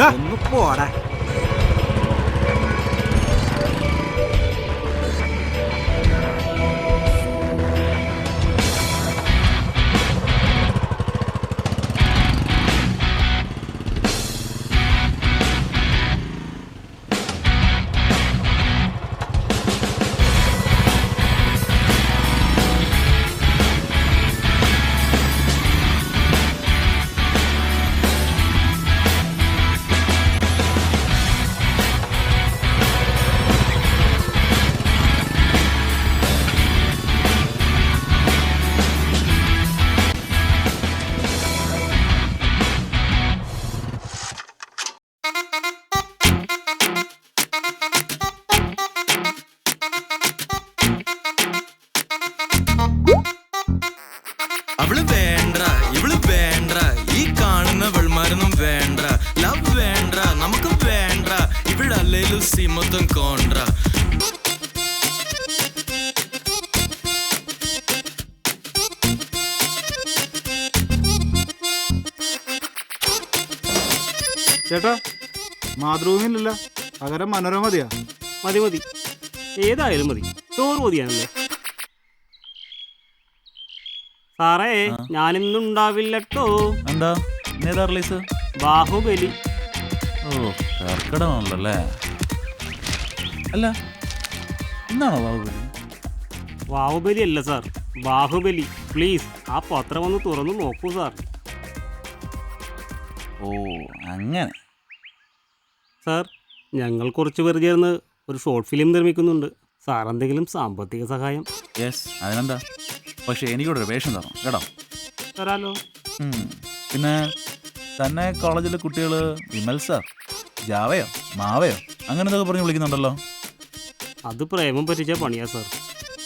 ഒന്ന് പോടാ. അവള് വേണ്ട, ഇവള് വേണ്ട, ഈ കാണുന്ന വെൾമാരൊന്നും വേണ്ട, ലവ് വേണ്ട, നമുക്ക് വേണ്ട, ഇവിടല്ലേലും സിമൊത്തം കോണ്ട. ചേട്ടാ മാതൃഭൂമിയിലല്ല, പകരം മനോരമ മതിയാ? മതി മതി, ഏതായാലും മതി. ചോറ് മതിയാണല്ലേ സാറേ? ഞാനിന്നുണ്ടാവില്ലട്ടോ. എന്താ ഏതാ റിലീസ്? ബാഹുബലി. ഓ കർക്കിടമാണല്ലേ. അല്ല എന്നാണോ ബാഹുബലി? ബാഹുബലി അല്ല സാർ, ബാഹുബലി. പ്ലീസ് ആ പത്രം ഒന്ന് തുറന്നു നോക്കൂ സാർ. ഓ അങ്ങനെ. സാർ, ഞങ്ങൾ കുറച്ച് പേർ ചേർന്ന് ഒരു ഷോർട്ട് ഫിലിം നിർമ്മിക്കുന്നുണ്ട്. സാർ എന്തെങ്കിലും സാമ്പത്തിക സഹായം? യെസ്, അതിനെന്താ. പക്ഷേ എനിക്കൂടെ ഒരു വേഷം തരണം കേട്ടോ. തരാലോ. പിന്നെ തന്നെ കോളേജിലെ കുട്ടികൾ വിമൽ സാർ, ജാവയോ മാവയോ അങ്ങനെ എന്തൊക്കെ പറഞ്ഞ് വിളിക്കുന്നുണ്ടല്ലോ. അത് പ്രേമം പറ്റിച്ച പണിയാ സാർ.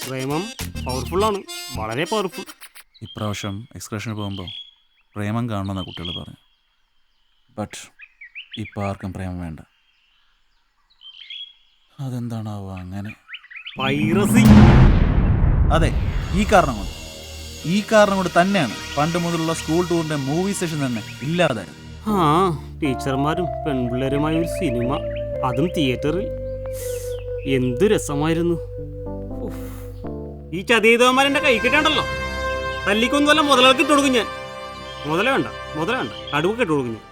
പ്രേമം പവർഫുള്ളാണ്, വളരെ പവർഫുൾ. ഇപ്രാവശ്യം എക്സ്കർഷന് പോകുമ്പോൾ പ്രേമം കാണണമെന്നാണ് കുട്ടികൾ പറഞ്ഞു. ബട്ട് ഇപ്പം ആർക്കും പ്രേമം വേണ്ട. അതെന്താണാവോ അങ്ങനെ? പൈറസി. അതെ, ഈ കാരണം കൊണ്ട് തന്നെയാണ് പണ്ട് മുതലുള്ള സ്കൂൾ ടൂറിന്റെ മൂവി സെഷൻ തന്നെ ഇല്ലാതായത്. ആ ടീച്ചർമാരും പെൺപിള്ളേരുമായ ഒരു സിനിമ, അതും തിയേറ്ററിൽ. എന്തു രസമായിരുന്നു. ഈ ചതീതവന്മാരെന്റെ കൈ കിട്ടണ്ടല്ലോ. തല്ലിക്കൊന്നുമല്ല, മുതലാൾക്ക് ഇട്ട് കൊടുക്കും ഞാൻ. മുതല വേണ്ട, കടുവൊക്കെ ഇട്ട് കൊടുക്കും ഞാൻ.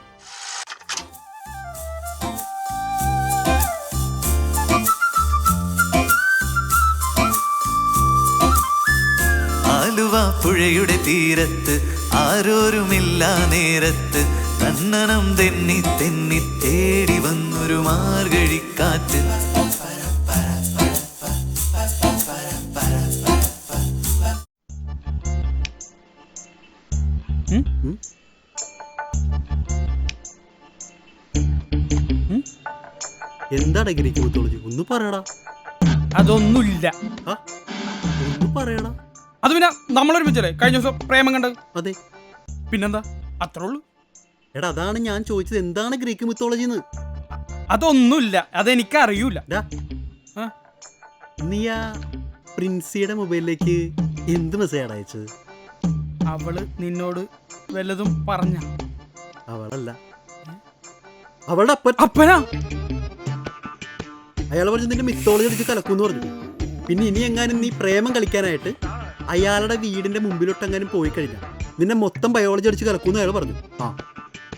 ആലുവ പുഴയുടെ തീരത്ത് ആരോരുമില്ല നേരത്ത് കണ്ണനം തെന്നി തെന്നി തേടി വന്നൊരു മാർഗഴിക്കാറ്റ്. എന്താണ് ഗ്രീക്ക് മിത്തോളജി? ഒന്ന് പറയടാ. അതൊന്നുമില്ല. ഒന്ന് പറയടാ. അത് പിന്നെ നമ്മളൊരുമിച്ചല്ലേ കഴിഞ്ഞ ദിവസം പ്രേമം കണ്ടത്? അതെ. പിന്നെന്താ, അത്രേ ഉള്ളൂ. എടാ അതാണ് ഞാൻ ചോദിച്ചത്, എന്താണ് ഗ്രീക്ക് മിത്തോളജി എന്ന്? അതൊന്നുമില്ല, അതെനിക്കറിയൂല. നീ ആ പ്രിൻസിയുടെ മൊബൈലിലേക്ക് എന്ത് മെസ്സേജാണ് അയച്ചത്? അവള് നിന്നോട് വല്ലതും പറഞ്ഞ? അവളല്ല, അവളുടെ അപ്പനാ. അയാൾ പറഞ്ഞു നിന്റെ മിത്തോളജി അടിച്ച് കലക്കൂന്ന് പറഞ്ഞു. പിന്നെ ഇനി എങ്ങാനും നീ പ്രേമം കളിക്കാനായിട്ട് അയാളുടെ വീടിന്റെ മുമ്പിലോട്ടെങ്ങാനും പോയി കഴിഞ്ഞാൽ നിന്നെ മൊത്തം ബയോളജി അടിച്ച് കലക്കൂന്ന് അയാൾ പറഞ്ഞു. ആ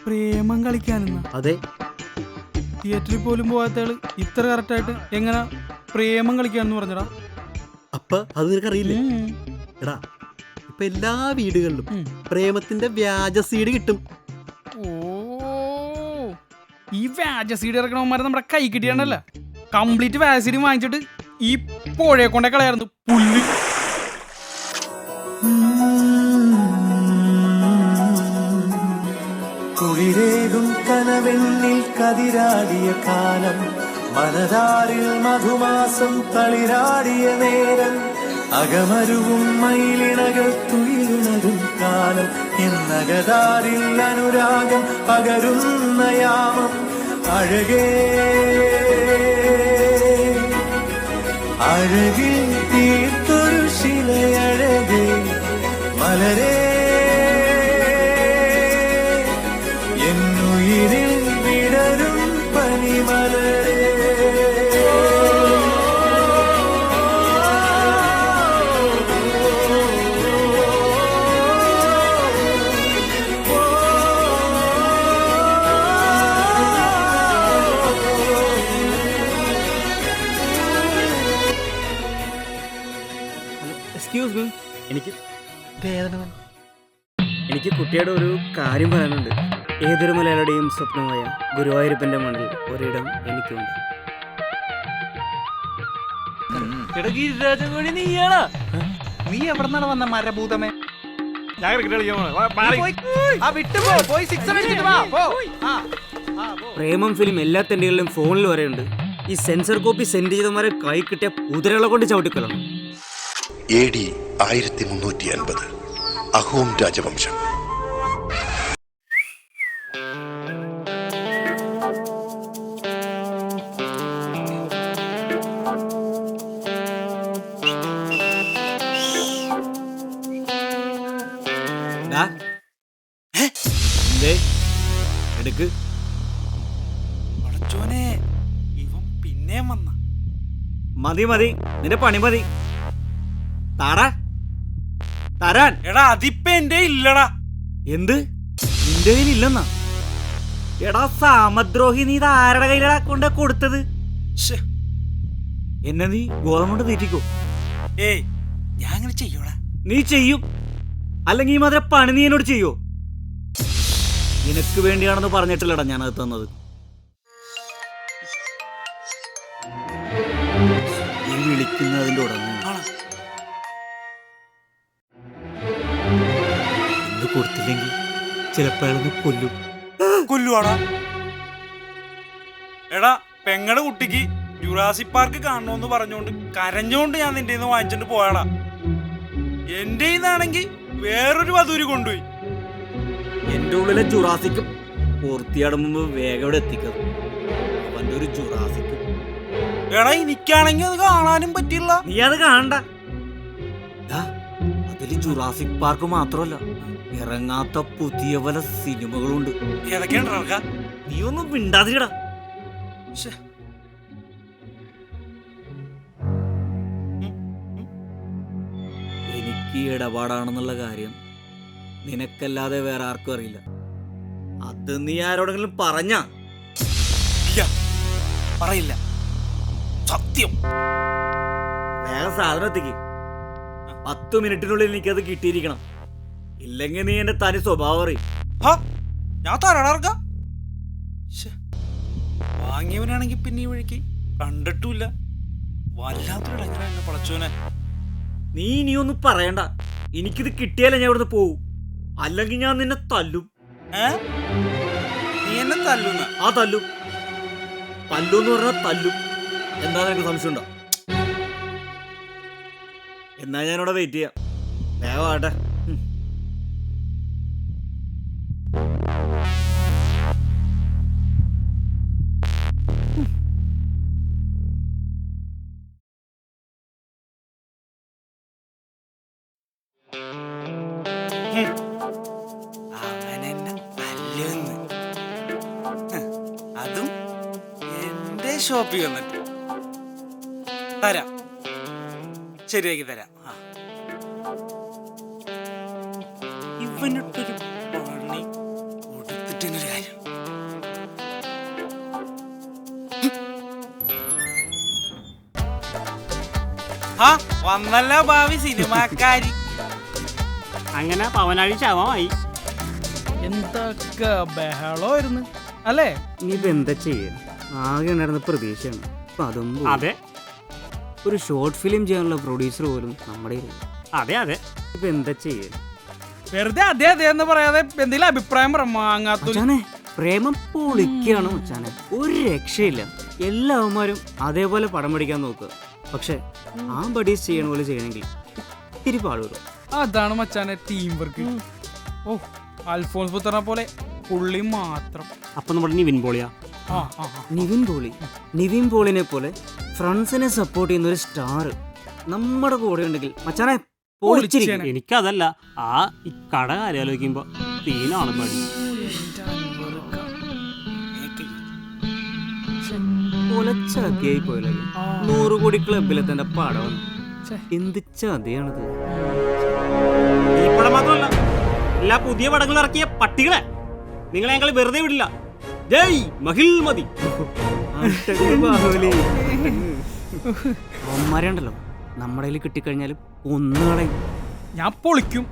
പ്രേമം കളിക്കാനെന്നാ? അതെ. തിയേറ്ററിൽ പോലും പോകാത്തയാള് ഇത്ര കറക്റ്റായിട്ട് എങ്ങനെ പ്രേമം കളിക്കാന്ന് പറഞ്ഞടാ? അപ്പൊ അത് നിനക്കറിയില്ലേ? എടാ ഇപ്പൊ എല്ലാ വീടുകളിലും പ്രേമത്തിന്റെ വ്യാജ സീഡ് കിട്ടും. ഓ, ഈ വ്യാജ സീഡ് ഇറക്കണവന്മാരെ നമ്മുടെ കൈ കിട്ടിയാണ്ടല്ല, കംപ്ലീറ്റ് വ്യാജ സീഡ് വാങ്ങിച്ചിട്ട് ഈ പുഴയെ കൊണ്ടേ കളയായിരുന്നു പുല്ല്. കുളിരേകും കനവെണ്ണിൽ കതിരാടിയ കാലം, മനതാരിൽ മധുമാസം തളിരാടിയ നേരം, അകമരുവും മയിലിണകൾ തുയിലുണരും കാലം, എന്നകതാരിൽ അനുരാഗം പകരുന്ന യാമം, അഴകേ അഴകിൽ തീർത്തൊരു ശിലയഴകേ മലരേ എന്നുയിരിൽ വിടര മലരേ എക്സ്ക്യൂസ് മീ, എനിക്ക് കുട്ടിയുടെ ഒരു കാര്യം പറയാനുണ്ട്. ഏതൊരു മലയാളിയുടെയും സ്വപ്നമായ ഗുരുവായൂരപ്പന്റെ മണ്ണിൽ ഒരിടം എനിക്കുണ്ട്. നീ എവിടെന്നാണ് വന്ന മരഭൂതമേ? പ്രേമം ഫിലിം എല്ലാ തെണ്ടികളിലും ഫോണിൽ വരെയുണ്ട്. ഈ സെൻസർ കോപ്പി സെൻഡ് ചെയ്തമാരെ കൈ കിട്ടിയ കുതിരകളെ കൊണ്ട് ചവിട്ടിക്കൊല്ലണം. AD 1350 അഹോം രാജവംശം. എടുക്ക്. ഇവൻ പിന്നെയും വന്ന മതി മതി, നിന്റെ പണി മതി. തരാൻ. എടാ അതിപ്പ എന്റെ ഇല്ലടാ. എന്ത് നിന്റെ കയ്യിലില്ലെന്നാ? എടാ സാമദ്രോഹി, നീ ഇത് ആരുടെ കയ്യിലാ കൊണ്ട് കൊടുത്തത്? എന്നെ നീ ഗോതമ്പ് തീറ്റിക്കോ? ഏയ് ഞാൻ അങ്ങനെ ചെയ്യോടാ. നീ ചെയ്യും, അല്ലെങ്കിൽ ഈ മാതിരി പണി നീ എന്നോട് ചെയ്യോ? നിനക്ക് വേണ്ടിയാണെന്ന് പറഞ്ഞിട്ടില്ലടാ ഞാനത് തന്നത്. ഈ വിളിക്കുന്നതിന്റെ ഉടനെ ഇന്ന് കൊടുത്തില്ലെങ്കിൽ ചിലപ്പോ അയാളൊന്ന് കൊല്ലും. കൊല്ലുവാടാ. എടാ പെങ്ങടെ കുട്ടിക്ക് ജുറാസിക് പാർക്ക് കാണണമെന്ന് പറഞ്ഞോണ്ട് കരഞ്ഞോണ്ട് ഞാൻ നിന്റെ നിന്ന് വാങ്ങിച്ചോണ്ട് പോയാടാ. എന്റെ ഇന്നാണെങ്കിൽ വേറൊരു വധൂരി കൊണ്ടുപോയി. എന്റെ ഉള്ളിലെ ജുറാസിക്കും പൂർത്തിയാടുമ്പോ വേഗം ഇവിടെ എത്തിക്കും. അവന്റെ ഒരു ജുറാസിക്കും. എടാ എനിക്കാണെങ്കിൽ അത് കാണാനും പറ്റില്ല. നീ അത് കാണണ്ട. അതില് ജുറാസിക് പാർക്ക് മാത്രമല്ല, ഇറങ്ങാത്ത പുതിയ പല സിനിമകളുണ്ട്. ഏതൊക്കെയുണ്ടാ? നീ ഒന്നും മിണ്ടാതിരിടാ. എനിക്ക് ഇടപാടാണെന്നുള്ള കാര്യം നിനക്കല്ലാതെ വേറെ ആർക്കും അറിയില്ല. അത് നീ ആരോടെങ്കിലും പറഞ്ഞ പറയില്ല, സത്യം. വേഗം സാധനം എത്തിക്ക്. 10 മിനിറ്റിനുള്ളിൽ എനിക്കത് കിട്ടിയിരിക്കണം. ഇല്ലെങ്കിൽ നീ എന്റെ തനി സ്വഭാവം അറിയും. ഞാൻ തരാടാർക്ക. വാങ്ങിയവനാണെങ്കിൽ പിന്നെ ഈ വഴിക്ക് കണ്ടിട്ടുമില്ല. വല്ലാത്തൊരിടങ്ങനെ എന്നെ പടച്ചോനെ. നീ ഇനിയൊന്നും പറയണ്ട. എനിക്കിത് കിട്ടിയാലേ ഞാൻ ഇവിടുന്ന് പോവും, അല്ലെങ്കിൽ ഞാൻ നിന്നെ തല്ലും. നീ എന്നെ തല്ലുന്ന? ആ തല്ലും. തല്ലൂന്ന് പറഞ്ഞാൽ തല്ലും. എന്താ നിനക്ക് സംശയമുണ്ടോ? എന്നാ ഞാനിവിടെ വെയിറ്റ് ചെയ്യാം. വേഗം ആട്ടെ. അവനെന്നെ തല്ലുന്ന്. അതും എന്റെ ഷോപ്പിൽ വന്നിട്ട്. തരാം, ശരിയാക്കി തരാം. ഇവനിട്ടൊരു പണി കൊടുത്തിട്ടൊരു കാര്യം. വന്നല്ല ഭാവി സിനിമാക്കാരി. അങ്ങനെ പവനാഴി ശവമായി. എന്തൊക്കെ ബഹളമായിരുന്നു അല്ലേ? ഇനിയിപ്പോ എന്താ ചെയ്യാ? ആകെ ഉണ്ടായിരുന്ന പ്രതീക്ഷയാണ്. അപ്പൊ അതും അതെ, ഒരു ഷോർട്ട് ഫിലിം ചെയ്യാനുള്ള പ്രൊഡ്യൂസർ പോലും നമ്മുടെ. അതെ അതെ. ഇപ്പൊ എന്താ ചെയ്യാ? വെറുതെ അതെ അതെ എന്ന് പറയാതെ എന്തെങ്കിലും അഭിപ്രായം മാങ്ങാത്ത. പ്രേമം പൊളിക്കാണ് മച്ചാനെ, ഒരു രക്ഷയില്ല. എല്ലാവന്മാരും അതേപോലെ പടം പഠിക്കാൻ നോക്കുക. പക്ഷെ ആ ബഡീസ് ചെയ്യണ പോലെ ചെയ്യണമെങ്കിൽ ഇത്തിരി പാടുവരും. അതാണ് മച്ചാനെ ടീം വർക്ക്. ഓ, അൽഫോൺസ് പുത്രനെ പോലെ പുള്ളി മാത്രം. അപ്പൊ നമ്മുടെ നിവിൻ പോളിയാ? നിവിൻ പോളിനെ പോലെ ഫ്രണ്ട്സിനെ സപ്പോർട്ട് ചെയ്യുന്ന ഒരു സ്റ്റാർ നമ്മുടെ കൂടെ ഉണ്ടെങ്കിൽ മച്ചാനെ പൊളിച്ചിരിക്കും. എനിക്കതല്ല, ആ ഈ കട കാര്യം ആലോചിക്കുമ്പോ തീനാണ് പണി. ചതിയായി പോയല്ലോ. 100 കോടി ക്ലബിലെത്തേണ്ട പടം എന്ത് ചതിയാണത്. ഈ പടം മാത്രമല്ല, എല്ലാ പുതിയ പടങ്ങൾ ഇറക്കിയ പട്ടികളെ നിങ്ങളെ ഞങ്ങൾ വെറുതെ വിടില്ല. ജയ് മഹിൽമതി. ഒന്മാരുണ്ടല്ലോ നമ്മുടെ കയ്യിൽ കിട്ടിക്കഴിഞ്ഞാലും ഒന്നുകളെയും ഞാൻ പൊളിക്കും.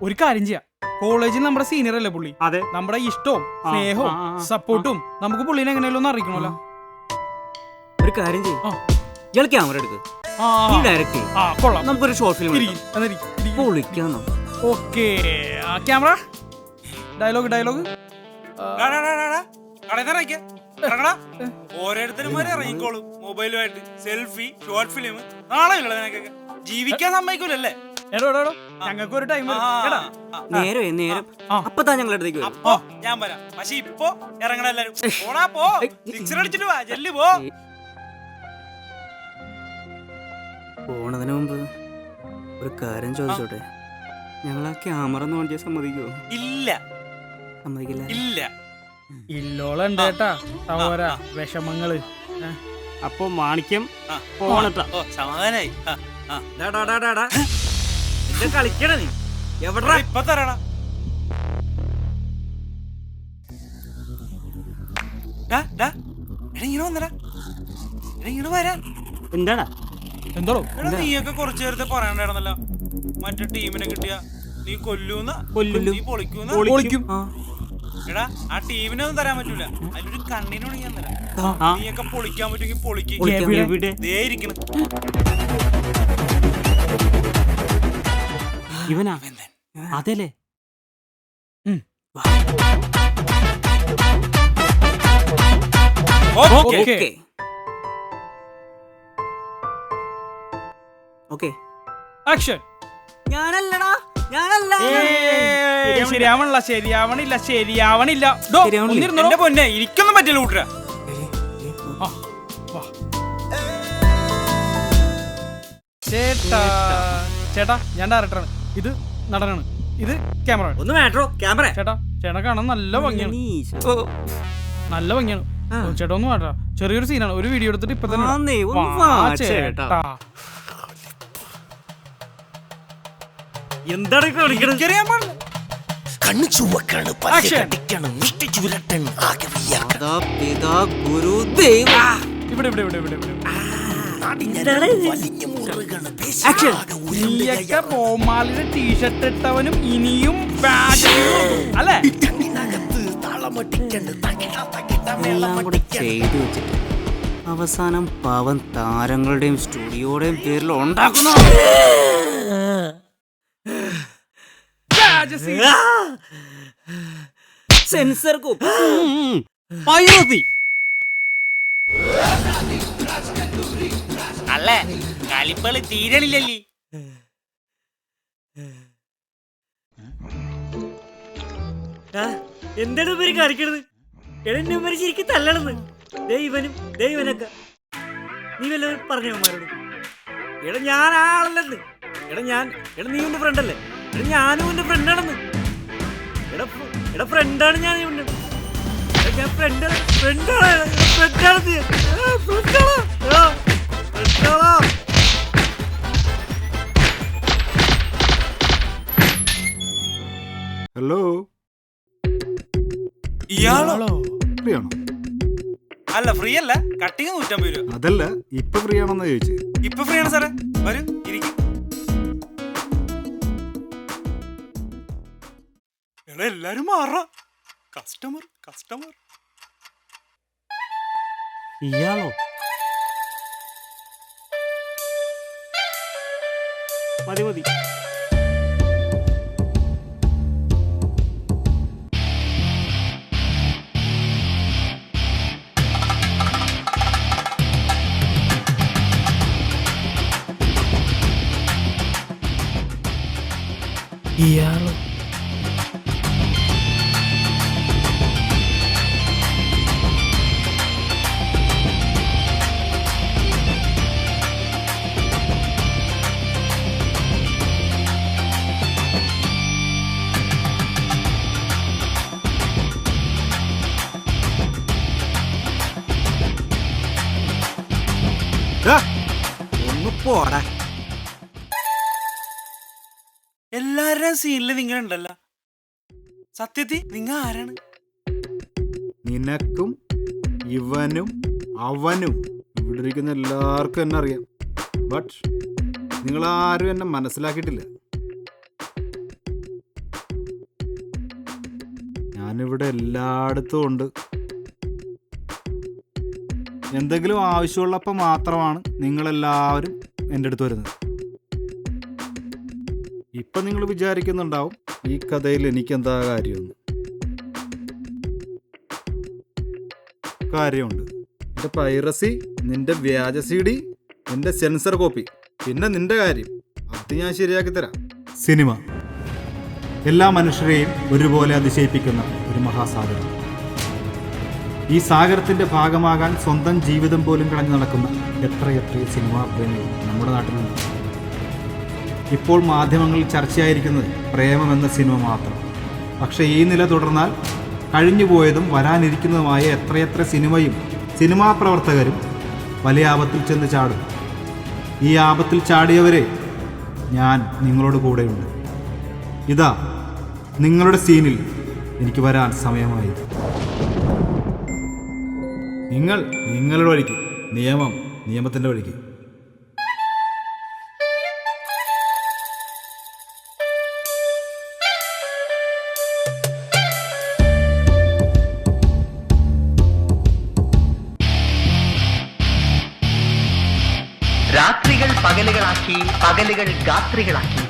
ഒരു കാര്യം ചെയ്യാം, കോളേജിൽ നമ്മുടെ സീനിയർ അല്ലേ പുള്ളി? അതെ. നമ്മുടെ ഇഷ്ടവും സ്നേഹവും സപ്പോർട്ടും നമുക്ക് പുള്ളിനെ എങ്ങനെയാലും ഒന്ന് അറിയിക്കണമല്ലോ. ഒരു കാര്യം ചെയ്യും, ഇയാൾ ക്യാമറ എടുക്കുക, ഡയറക്റ്റ് നമുക്കൊരു ഷോർട്ട് ഫിലിം പൊളിക്കാന്നോ. ഓക്കെ, ക്യാമറ ഡയലോഗ് ഓരോരുത്തരുമാരെ ഇറങ്ങിക്കോളും മൊബൈലുമായിട്ട്. സെൽഫി, ഷോർട്ട് ഫിലിം, നാളെ നിനക്കൊക്കെ ജീവിക്കാൻ സമ്മതിക്കൂലല്ലേ? ഞങ്ങൾക്ക് ഒരു ടൈം നേരം അപ്പൊ താ ഞങ്ങളുടെ അടുത്തേക്ക് വരും. അപ്പൊ ഞാൻ വരാം. പക്ഷെ ഇപ്പൊ ഇറങ്ങണ എല്ലാരും പോടാ, പോ സിക്സർ അടിച്ചിട്ട് വാ, ജെല്ലി പോ. പോണതിന് മുമ്പ് ഒരു കാര്യം ചോദിച്ചോട്ടെ, ഞങ്ങൾ ആ ക്യാമറ ഒന്ന് വേണ്ടിയാ സമ്മതിക്കുമോ? ഇല്ല, സമ്മതിക്കില്ല. ഇല്ല. ഇല്ലോളുണ്ട് കേട്ടാ സഹോദരാ വിഷമങ്ങള്. അപ്പൊ മാണിക്യം പോണട്ടാ. സമാധാനായി. കളിക്കണ നീ എവിടെ ഇപ്പൊ തരാടാ. ഇങ്ങനെ വന്നടാ, ഇങ്ങനെ വരാൻ. എന്താടാ എന്തോളൂ നീയൊക്കെ കുറച്ചു നേരത്തെ പറയണ്ടായിരുന്നല്ലോ, മറ്റേ ടീമിനെ കിട്ടിയ നീ കൊല്ലൂന്ന്, നീ പൊളിക്കും. എടാ, ആ ടീമിനെ ഒന്നും തരാൻ പറ്റൂല, അതിലൊരു കണ്ണിനോട് ഞാൻ തരാം. നീയൊക്കെ പൊളിക്കാൻ പറ്റുമെങ്കിൽ പൊളിക്കും. ദേ ഇരിക്കണം. ഇവനാ അതല്ലേ? Okay, action. ഞാനല്ലടാ, ഞാനല്ല. ശരിയാവണില്ല. എന്റെ പൊന്നെ, ഇരിക്കൊന്നും പറ്റില്ല കൂട്ടരാ. ചേട്ടാ ഞാൻ ഡയറക്ടറാണ്, ഇത് നടനാണ്, ഇത് ക്യാമറ. ഒന്ന് മാറ്ററോ ക്യാമറ. ചേട്ടാ കാണാൻ നല്ല ഭംഗിയാണ്. ചേട്ടാ ഒന്ന് മാറ്റാ, ചെറിയൊരു സീനാണ്, ഒരു വീഡിയോ എടുത്തിട്ട് ഇപ്പൊ തന്നെ ചേട്ടാ. എന്താണ് കണ്ണു ചുവക്കാണ്, മുഷ്ടി ചുരട്ടൻ, ഇവിടെ പോമാലിന്റെ ടീഷർട്ട് ഇട്ടവനും ഇനിയും അല്ലേ എല്ലാം കൂടെ ചെയ്തു വെച്ചിട്ട് അവസാനം പാവം താരങ്ങളുടെയും സ്റ്റുഡിയോയുടെയും പേരിൽ ഉണ്ടാക്കുന്നു. സെൻസർ അല്ലേ കളിപ്പള് തീരണില്ലല്ലേ? എന്താണ് ഇവര് കാണിക്കണത്? എന്നെ ഇവര് ശരിക്കും തല്ലണെന്ന്. ദൈവനൊക്കെ നീ വല്ലവരും പറഞ്ഞവന്മാരോട്. എടാ ഞാൻ ആളല്ലെന്ന്. നീ എന്റെ ഫ്രണ്ടല്ലേ? ഞാനും എന്റെ ഫ്രണ്ടാണെന്ന്. എടാ ഫ്രണ്ടാണ് ഞാൻ. ഹലോ, ഇയാളോ? ഫ്രീ ആണോ? അല്ല, ഫ്രീ അല്ല, കട്ടിങ് 150 രൂപ. അതല്ല, ഇപ്പൊ ഫ്രീ ആണോന്നാ ചോദിച്ചത്. ഇപ്പൊ ഫ്രീ ആണ് സാറേ, വരൂ ഇരിക്കും. എല്ലാരും മാറാ. കസ്റ്റമർ ഇയാളോ? മതി. ഇയാളോ? ഒന്ന് പോടാ. എല്ലാവരുടെയും സീനില് നിങ്ങൾ ഉണ്ടല്ലോ. സത്യത്തിൽ നിങ്ങൾ ആരാണ്? നിനക്കും ഇവനും അവനും ഇവിടെ ഇരിക്കുന്ന എല്ലാവർക്കും എന്നെ അറിയാം. ബട്ട് നിങ്ങളാരും എന്നെ മനസ്സിലാക്കിയിട്ടില്ല. ഞാനിവിടെ എല്ലായിടത്തും ഉണ്ട്. എന്തെങ്കിലും ആവശ്യമുള്ളപ്പോൾ മാത്രമാണ് നിങ്ങളെല്ലാവരും എൻ്റെ അടുത്ത് വരുന്നത്. ഇപ്പം നിങ്ങൾ വിചാരിക്കുന്നുണ്ടാവും ഈ കഥയിൽ എനിക്കെന്താ കാര്യമെന്ന്. കാര്യമുണ്ട്. നിന്റെ പൈറസി, നിന്റെ വ്യാജ CD, നിന്റെ സെൻസർ കോപ്പി, പിന്നെ നിന്റെ കാര്യം അത് ഞാൻ ശരിയാക്കി തരാം. സിനിമ എല്ലാ മനുഷ്യരെയും ഒരുപോലെ അതിശയിപ്പിക്കുന്ന ഒരു മഹാസാഗരം. ഈ സാഗരത്തിന്റെ ഭാഗമാകാൻ സ്വന്തം ജീവിതം പോലും കളഞ്ഞു നടക്കുന്ന എത്രയെത്ര സിനിമാ പ്രേമികൾ നമ്മുടെ നാട്ടിലുണ്ട്. ഇപ്പോൾ മാധ്യമങ്ങളിൽ ചർച്ചയായിരിക്കുന്നത് പ്രേമം എന്ന സിനിമ മാത്രം. പക്ഷേ ഈ നില തുടർന്നാൽ കഴിഞ്ഞുപോയതും വരാനിരിക്കുന്നതുമായ എത്രയെത്ര സിനിമയും സിനിമാ പ്രവർത്തകരും വലിയ ആപത്തിൽ ചെന്ന് ചാടും. ഈ ആപത്തിൽ ചാടിയവരെ ഞാൻ നിങ്ങളോട് കൂടെയുണ്ട്. ഇതാ നിങ്ങളുടെ സീനിൽ എനിക്ക് വരാൻ സമയമായി. നിങ്ങൾ നിങ്ങളുടെ വഴിക്ക്, നിയമം നിയമത്തിൻ്റെ വഴിക്ക്. രാത്രികൾ പകലുകളാക്കി, പകലുകൾ ഗാത്രികളാക്കി,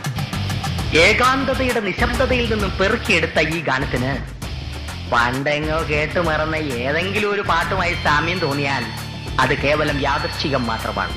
ഏകാന്തതയുടെ നിശബ്ദതയിൽ നിന്നും പെറുക്കിയെടുത്ത ഈ ഗാനത്തിന് പണ്ടെങ്ങോ കേട്ടു മറന്ന ഏതെങ്കിലും ഒരു പാട്ടുമായി സാമ്യം തോന്നിയാൽ അത് കേവലം യാദൃച്ഛികം മാത്രമാണ്.